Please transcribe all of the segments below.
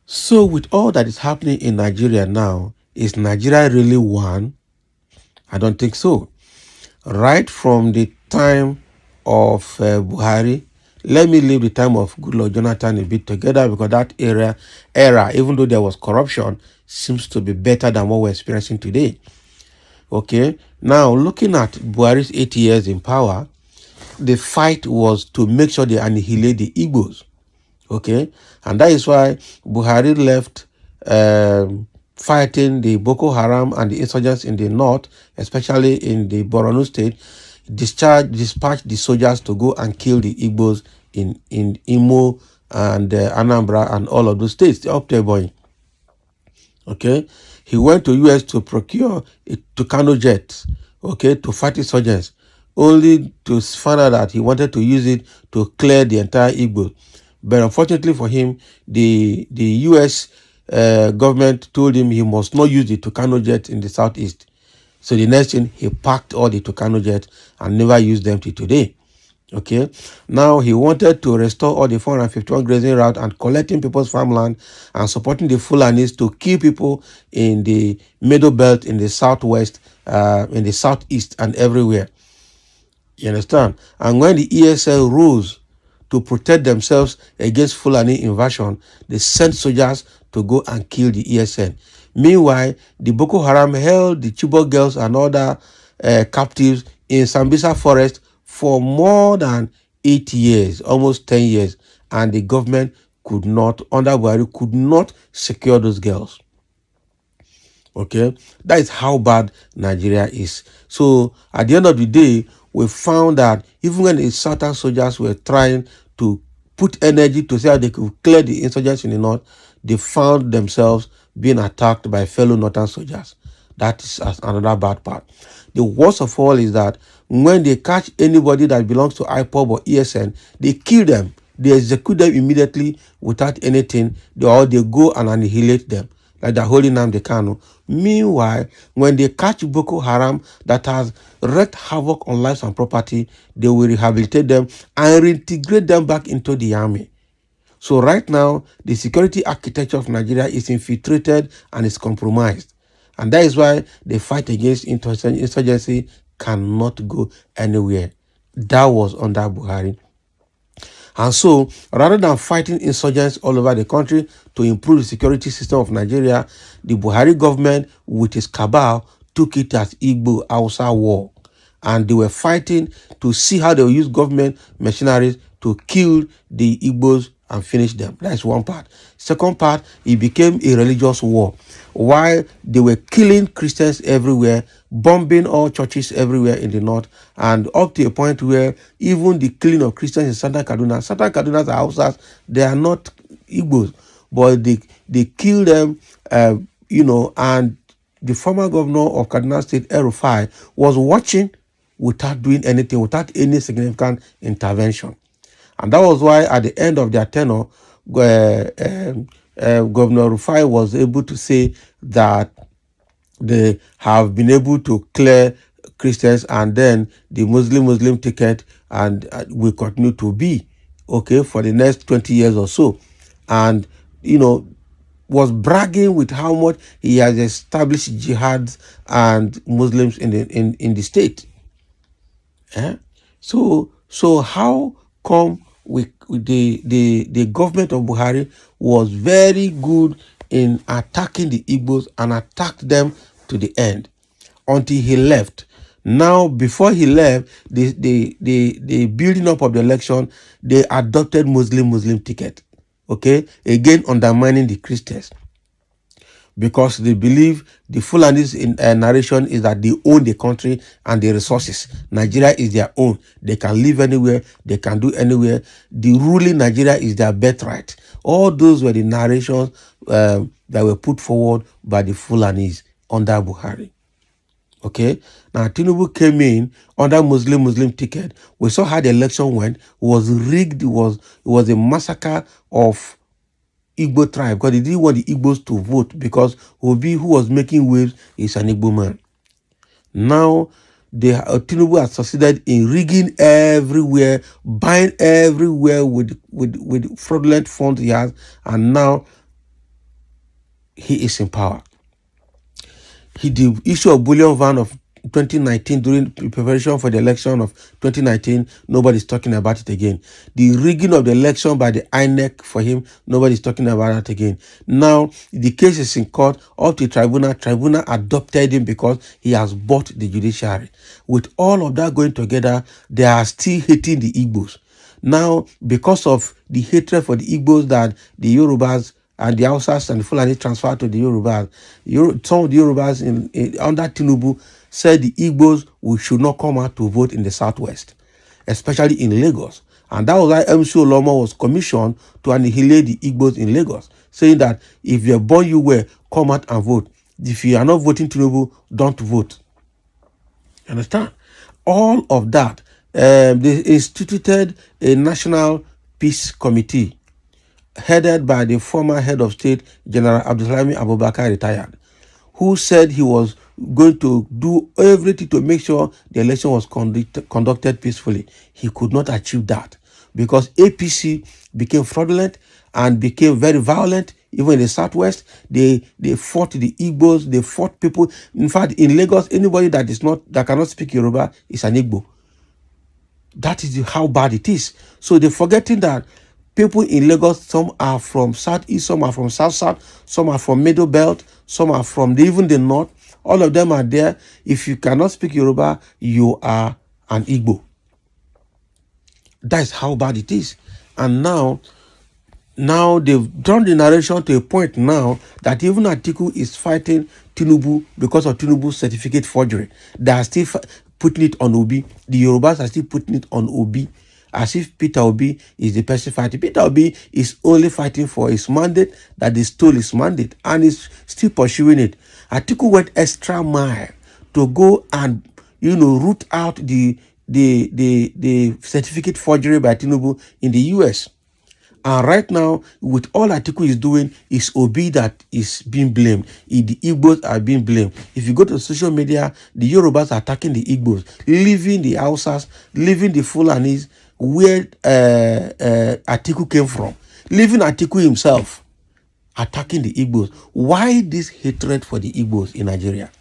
So with all that is happening in Nigeria now, is Nigeria really one? I don't think so. Right from the time of Buhari, let me leave the time of Goodluck Jonathan a bit together, because that era, even though there was corruption, seems to be better than what we're experiencing today. Okay, now looking at Buhari's 8 years in power, the fight was to make sure they annihilate the Igbos. Okay, and that is why Buhari left fighting the Boko Haram and the insurgents in the north, especially in the Borno state, dispatched the soldiers to go and kill the Igbos in Imo and Anambra and all of those states, up there, boy. Okay, he went to US to procure a Tucano jet, okay, to fight insurgents, only to find out that he wanted to use it to clear the entire Igbo. But unfortunately for him, the US government told him he must not use the Tucano jet in the southeast. So the next thing, he packed all the Tucano jets and never used them till today. Okay, now he wanted to restore all the 451 grazing route and collecting people's farmland and supporting the Fulanis to kill people in the middle belt, in the southwest, in the southeast, and everywhere. You understand? And when the ESL rose to protect themselves against Fulani invasion, they sent soldiers to go and kill the ESN. Meanwhile, the Boko Haram held the Chibok girls and other captives in Sambisa forest for more than 8 years, almost 10 years, and the government could not, under Buhari, could not secure those girls. Okay, that is how bad Nigeria is. So at the end of the day, we found that even when the Southern soldiers were trying to put energy to see how they could clear the insurgents in the north, they found themselves being attacked by fellow northern soldiers. That is another bad part. The worst of all is that when they catch anybody that belongs to IPOB or ESN, they kill them. They execute them immediately without anything, or they go and annihilate them, like the Holy Nnamdi Kanu. Meanwhile, when they catch Boko Haram that has wreaked havoc on lives and property, they will rehabilitate them and reintegrate them back into the army. So right now, the security architecture of Nigeria is infiltrated and is compromised. And that is why the fight against insurgency cannot go anywhere. That was under Buhari. And so, rather than fighting insurgents all over the country to improve the security system of Nigeria, the Buhari government, with its cabal, took it as Igbo Hausa war. And they were fighting to see how they will use government machineries to kill the Igbos and finish them. That's one part. Second part, it became a religious war. While they were killing Christians everywhere, bombing all churches everywhere in the north, and up to a point where even the killing of Christians in Southern Kaduna are Hausas, they are not Igbos, but they kill them, and the former governor of Kaduna State, El-Rufai, was watching without doing anything, without any significant intervention. And that was why at the end of their tenure, Governor Rufai was able to say that they have been able to clear Christians, and then the Muslim ticket and will continue to be okay for the next 20 years or so. And, was bragging with how much he has established jihads and Muslims in the state. So how come the government of Buhari was very good in attacking the Igbos and attacked them to the end until he left? Now, before he left, the building up of the election, they adopted Muslim ticket. Okay, again undermining the Christians, because they believe the Fulani's narration is that they own the country and the resources. Nigeria is their own. They can live anywhere. They can do anywhere. The ruling Nigeria is their birthright. All those were the narrations that were put forward by the Fulanis under Buhari. Okay, now Tinubu came in under Muslim ticket. We saw how the election went. It was rigged. It was a massacre of Igbo tribe, because they didn't want the Igbos to vote, because Obi, who was making waves, is an Igbo man. Now, Tinubu has succeeded in rigging everywhere, buying everywhere with fraudulent funds he has, and now he is in power. The issue of bullion van of 2019 during preparation for the election of 2019, nobody's talking about it again. The rigging of the election by the INEC for him, nobody's talking about it again. Now, the case is in court, up to tribunal. Tribunal adopted him because he has bought the judiciary. With all of that going together, they are still hating the Igbos. Now, because of the hatred for the Igbos that the Yorubas and the Hausas and the Fulani transferred to the Yorubas, some of the Yorubas under Tinubu said the Igbos should not come out to vote in the Southwest, especially in Lagos. And that was why MC Olomo was commissioned to annihilate the Igbos in Lagos, saying that if you're born you were, come out and vote. If you are not voting Tinubu, don't vote. Understand? All of that, they instituted a National Peace Committee headed by the former head of state, General Abdulsalami Abubakar, retired, who said he was going to do everything to make sure the election was conducted peacefully. He could not achieve that because APC became fraudulent and became very violent. Even in the Southwest, they fought the Igbos, they fought people. In fact, in Lagos, anybody that cannot speak Yoruba is an Igbo. That is how bad it is. So they're forgetting that people in Lagos, some are from Southeast, some are from South, some are from Middle Belt, some are from even the North. All of them are there. If you cannot speak Yoruba, you are an Igbo. That's how bad it is. And now they've drawn the narration to a point now that even Atiku is fighting Tinubu because of Tinubu's certificate forgery. They are still putting it on Obi. The Yorubas are still putting it on Obi, as if Peter Obi is the person fighting. Peter Obi is only fighting for his mandate, that they stole his mandate, and is still pursuing it. Atiku went extra mile to go and root out the certificate forgery by Tinubu in the US. And right now, with all Atiku is doing, is Obi that is being blamed. The Igbos are being blamed. If you go to social media, the Yorubas are attacking the Igbos, leaving the Hausas, leaving the Fulanis, where Atiku came from, leaving Atiku himself, attacking the Igbos. Why this hatred for the Igbos in Nigeria?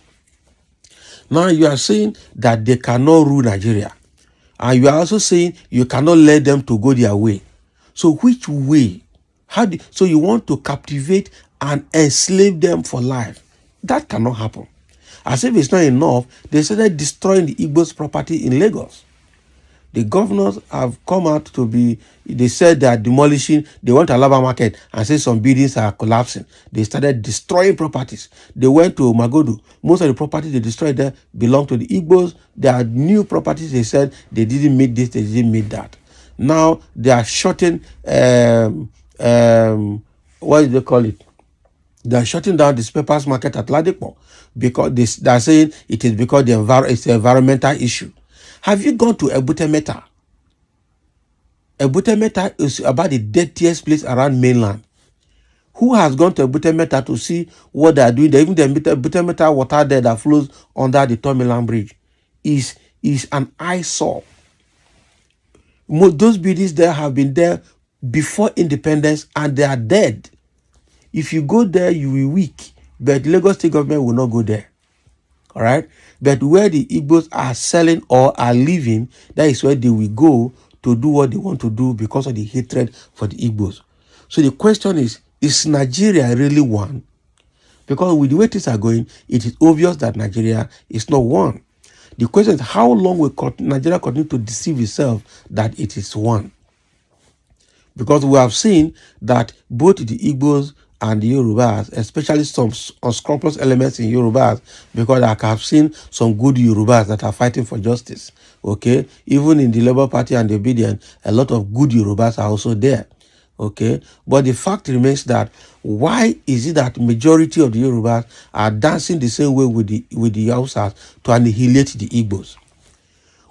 Now you are saying that they cannot rule Nigeria. And you are also saying you cannot let them to go their way. So which way? So you want to captivate and enslave them for life? That cannot happen. As if it's not enough, they started destroying the Igbos' property in Lagos. The governors have come out they said they are demolishing, they went to Alaba Market and said some buildings are collapsing. They started destroying properties. They went to Magodu. Most of the properties they destroyed there belong to the Igbos. There are new properties, they said they didn't meet this, they didn't meet that. Now they are shutting, what do they call it? They are shutting down this papers market at Ladipo because they are saying it is because it's an environmental issue. Have you gone to Ebute Metta? Ebute Metta is about the dirtiest place around mainland. Who has gone to Ebute Metta to see what they are doing? Even the Ebute Metta water there that flows under the Tomiland Bridge is an eyesore. Those buildings there have been there before independence and they are dead. If you go there, you will weak. But Lagos State government will not go there. All right? But where the Igbos are selling or are living, that is where they will go to do what they want to do because of the hatred for the Igbos. So the question is Nigeria really one? Because with the way things are going, it is obvious that Nigeria is not one. The question is, how long will Nigeria continue to deceive itself that it is one? Because we have seen that both the Igbos and the Yorubas, especially some unscrupulous elements in Yorubas, because I have seen some good Yorubas that are fighting for justice. Okay, even in the Labour Party and the Obedient, a lot of good Yorubas are also there. Okay, but the fact remains that why is it that majority of the Yorubas are dancing the same way with the Hausas to annihilate the Igbos?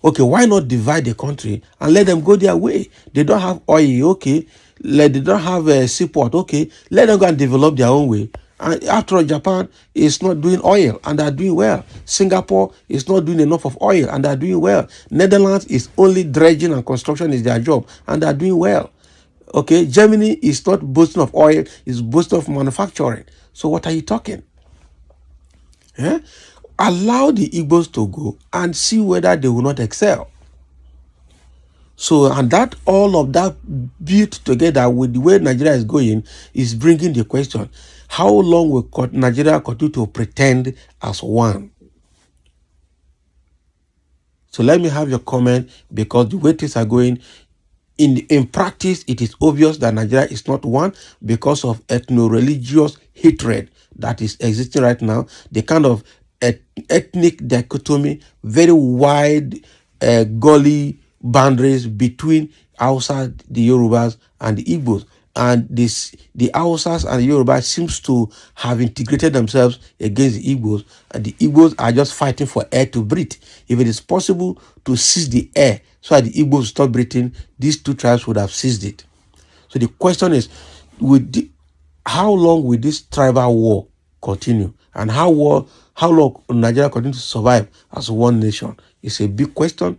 Okay, why not divide the country and let them go their way? They don't have oil, okay. They don't have support, okay. Let them go and develop their own way And after all, Japan is not doing oil and they are doing well. Singapore is not doing enough of oil and they are doing well. Netherlands is only dredging and construction is their job and they are doing well. Okay, Germany is not boasting of oil, it's boasting of manufacturing. So what are you talking? Eh? Allow the Igbos to go and see whether they will not excel. So, and that all of that built together with the way Nigeria is going is bringing the question, how long will Nigeria continue to pretend as one? So let me have your comment, because the way things are going, in practice, it is obvious that Nigeria is not one because of ethno-religious hatred that is existing right now. The kind of ethnic dichotomy, very wide, gully boundaries between Hausa, the Yorubas, and the Igbos. And the Hausas and the Yorubas seems to have integrated themselves against the Igbos, and the Igbos are just fighting for air to breathe. If it is possible to seize the air so that the Igbos stop breathing, these two tribes would have seized it. So the question is, how long will this tribal war continue, and how long Nigeria continue to survive as one nation? It's a big question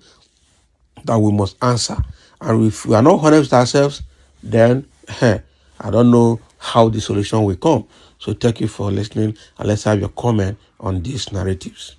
that we must answer. And if we are not honest with ourselves, then I don't know how the solution will come. So thank you for listening, and let's have your comment on these narratives.